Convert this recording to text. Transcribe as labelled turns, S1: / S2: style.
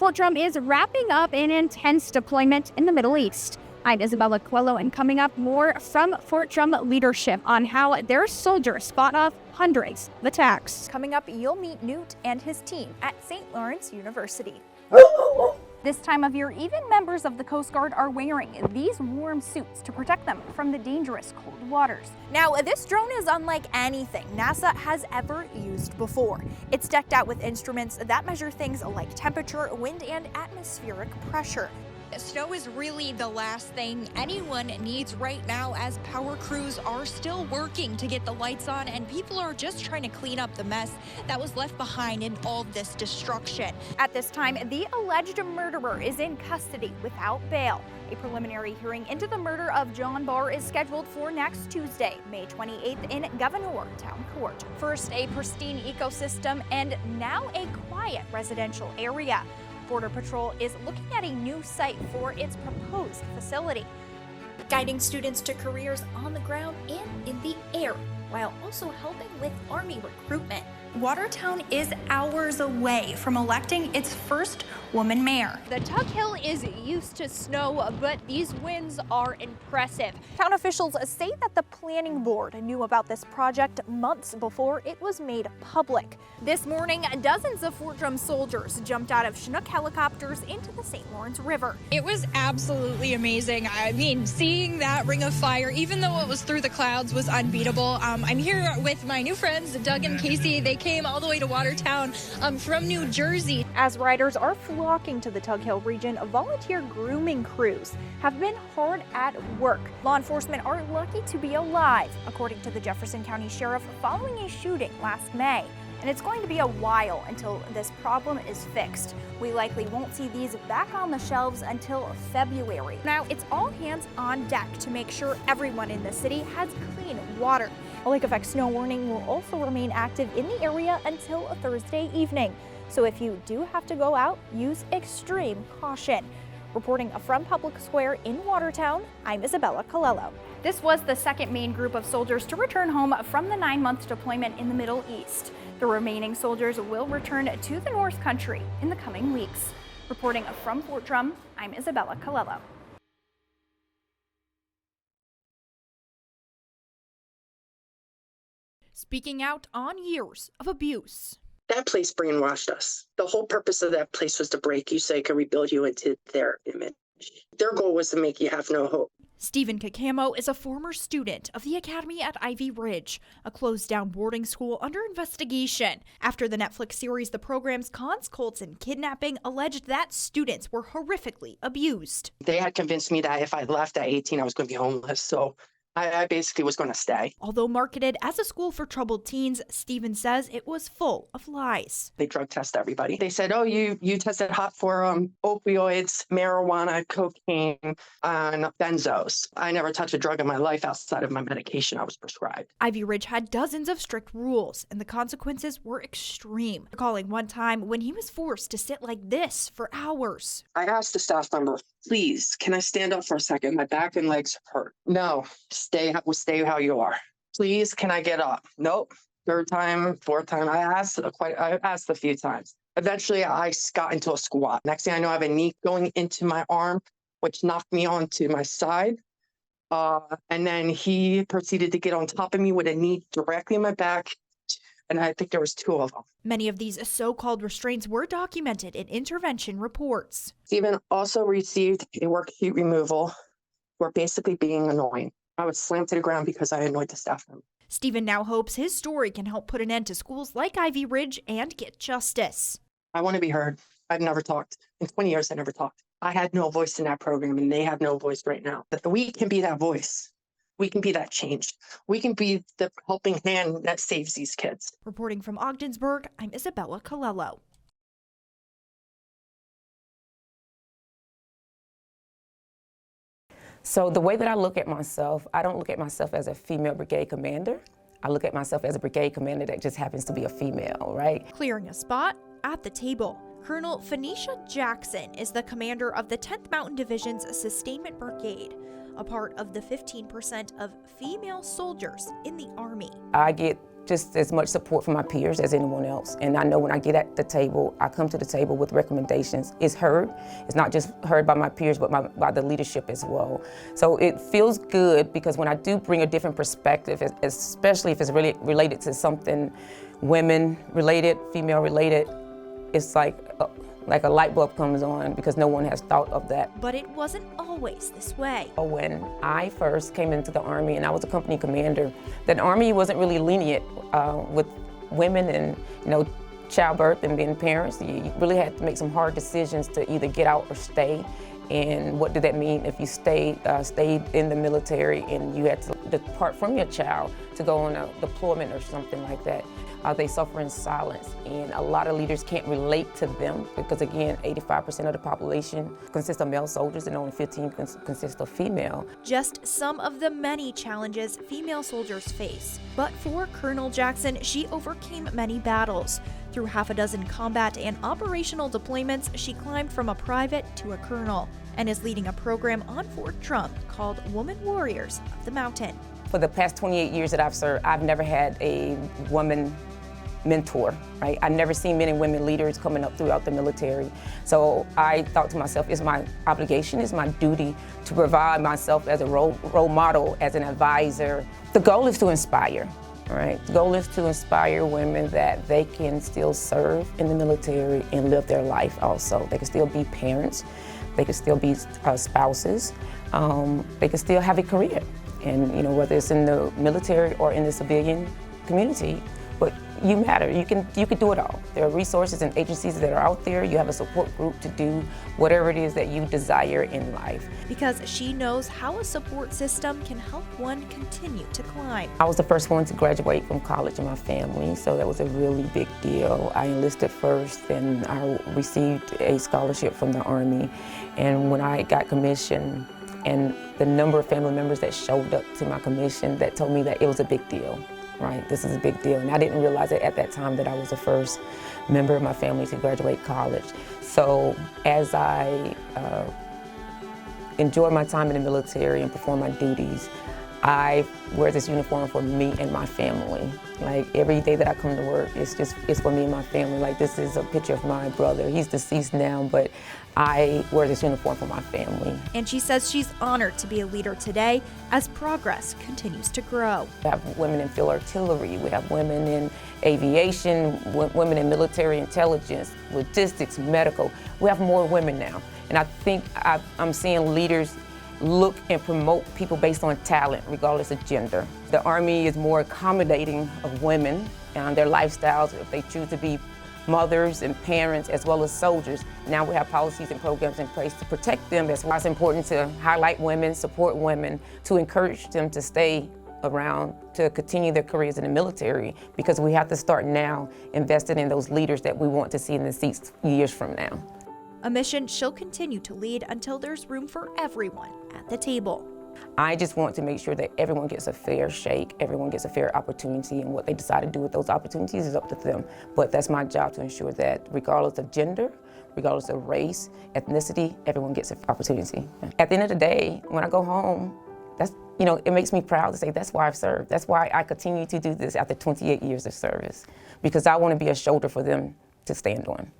S1: Fort Drum is wrapping up an intense deployment in the Middle East. I'm Isabella Colello, and coming up, more from Fort Drum leadership on how their soldiers fought off hundreds of attacks.
S2: Coming up, you'll meet Newt and his team at St. Lawrence University. This time of year, even members of the Coast Guard are wearing these warm suits to protect them from the dangerous cold waters. Now, this drone is unlike anything NASA has ever used before. It's decked out with instruments that measure things like temperature, wind, and atmospheric pressure.
S3: Snow is really the last thing anyone needs right now, as power crews are still working to get the lights on and people are just trying to clean up the mess that was left behind in all this destruction.
S2: At this time, the alleged murderer is in custody without bail. A preliminary hearing into the murder of John Barr is scheduled for next Tuesday, May 28th in Governor Town Court. First, a pristine ecosystem, and now a quiet residential area. Border Patrol is looking at a new site for its proposed facility, guiding students to careers on the ground and in the air, while also helping with Army recruitment. Watertown is hours away from electing its first woman mayor.
S1: The Tug Hill is used to snow, but these winds are impressive.
S2: Town officials say that the planning board knew about this project months before it was made public. This morning, dozens of Fort Drum soldiers jumped out of Chinook helicopters into the St. Lawrence River.
S3: It was absolutely amazing. I mean, seeing that ring of fire, even though it was through the clouds, was unbeatable. I'm here with my new friends, Doug and Casey. They came all the way to Watertown from New Jersey.
S2: As riders are flocking to the Tug Hill region, volunteer grooming crews have been hard at work. Law enforcement are lucky to be alive, according to the Jefferson County Sheriff, following a shooting last May. And it's going to be a while until this problem is fixed. We likely won't see these back on the shelves until February. Now, it's all hands on deck to make sure everyone in the city has clean water. A lake effect snow warning will also remain active in the area until Thursday evening. So if you do have to go out, use extreme caution. Reporting from Public Square in Watertown, I'm Isabella Colello. This was the second main group of soldiers to return home from the 9-month deployment in the Middle East. The remaining soldiers will return to the North Country in the coming weeks. Reporting from Fort Drum, I'm Isabella Colello.
S1: Speaking out on years of abuse.
S4: That place brainwashed us. The whole purpose of that place was to break you so they could rebuild you into their image. Their goal was to make you have no hope.
S1: Stephen Cacamo is a former student of the Academy at Ivy Ridge, a closed-down boarding school under investigation. After the Netflix series The Program's Cons, Colts, and Kidnapping alleged that students were horrifically abused.
S4: They had convinced me that if I left at 18, I was going to be homeless, so I basically was going to stay.
S1: Although marketed as a school for troubled teens, Stephen says it was full of lies.
S4: They drug test everybody. They said, oh, you tested hot for opioids, marijuana, cocaine, and benzos. I never touched a drug in my life outside of my medication I was prescribed.
S1: Ivy Ridge had dozens of strict rules, and the consequences were extreme. Recalling one time when he was forced to sit like this for hours.
S4: I asked the staff member, please, can I stand up for a second? My back and legs hurt. No. Stay how you are. Please, can I get up? Nope. Third time, fourth time. I asked a few times. Eventually, I got into a squat. Next thing I know, I have a knee going into my arm, which knocked me onto my side. And then he proceeded to get on top of me with a knee directly in my back. And I think there was 2 of them.
S1: Many of these so-called restraints were documented in intervention reports.
S4: Stephen also received a worksheet removal for basically being annoying. I was slammed to the ground because I annoyed the staff member.
S1: Stephen now hopes his story can help put an end to schools like Ivy Ridge and get justice.
S4: I want to be heard. I've never talked. In 20 years, I never talked. I had no voice in that program, and they have no voice right now. But we can be that voice. We can be that change. We can be the helping hand that saves these kids.
S1: Reporting from Ogdensburg, I'm Isabella Colello.
S5: So the way that I look at myself, I don't look at myself as a female brigade commander. I look at myself as a brigade commander that just happens to be a female, right?
S1: Clearing a spot at the table. Colonel Phoenicia Jackson is the commander of the 10th Mountain Division's Sustainment Brigade, a part of the 15% of female soldiers in the Army.
S5: I get just as much support from my peers as anyone else. And I know when I get at the table, I come to the table with recommendations. It's heard. It's not just heard by my peers, but by the leadership as well. So it feels good because when I do bring a different perspective, especially if it's really related to something women-related, female-related, it's like a light bulb comes on because no one has thought of that.
S1: But it wasn't always this way.
S5: When I first came into the Army and I was a company commander, the Army wasn't really lenient with women and childbirth and being parents. You really had to make some hard decisions to either get out or stay. And what did that mean if you stayed in the military and you had to depart from your child to go on a deployment or something like that? They suffer in silence, and a lot of leaders can't relate to them because, again, 85% of the population consists of male soldiers and only 15% consist of female.
S1: Just some of the many challenges female soldiers face. But for Colonel Jackson, she overcame many battles. Through half a dozen combat and operational deployments, she climbed from a private to a colonel and is leading a program on Fort Trump called Woman Warriors of the Mountain.
S5: For the past 28 years that I've served, I've never had a woman mentor, right? I've never seen men and women leaders coming up throughout the military. So I thought to myself, it's my obligation, it's my duty to provide myself as a role model, as an advisor. The goal is to inspire, right? The goal is to inspire women that they can still serve in the military and live their life also. They can still be parents, they can still be spouses, they can still have a career. And whether it's in the military or in the civilian community, but you matter. You can do it all. There are resources and agencies that are out there. You have a support group to do whatever it is that you desire in life.
S1: Because she knows how a support system can help one continue to climb.
S5: I was the first one to graduate from college in my family, so that was a really big deal. I enlisted first, and I received a scholarship from the Army. And when I got commissioned, and the number of family members that showed up to my commission that told me that it was a big deal. Right, this is a big deal, and I didn't realize it at that time that I was the first member of my family to graduate college. So as I enjoy my time in the military and perform my duties, I wear this uniform for me and my family. Like every day that I come to work, it's for me and my family. Like this is a picture of my brother. He's deceased now, but I wear this uniform for my family.
S1: And she says she's honored to be a leader today as progress continues to grow.
S5: We have women in field artillery, we have women in aviation, women in military intelligence, logistics, medical. We have more women now. And I think I'm seeing leaders look and promote people based on talent, regardless of gender. The Army is more accommodating of women and their lifestyles if they choose to be mothers and parents as well as soldiers. Now we have policies and programs in place to protect them. That's why it's important to highlight women, support women, to encourage them to stay around, to continue their careers in the military, because we have to start now investing in those leaders that we want to see in the seats years from now.
S1: A mission she'll continue to lead until there's room for everyone at the table.
S5: I just want to make sure that everyone gets a fair shake, everyone gets a fair opportunity, and what they decide to do with those opportunities is up to them. But that's my job to ensure that regardless of gender, regardless of race, ethnicity, everyone gets an opportunity. At the end of the day, when I go home, it makes me proud to say that's why I've served. That's why I continue to do this after 28 years of service, because I want to be a shoulder for them to stand on.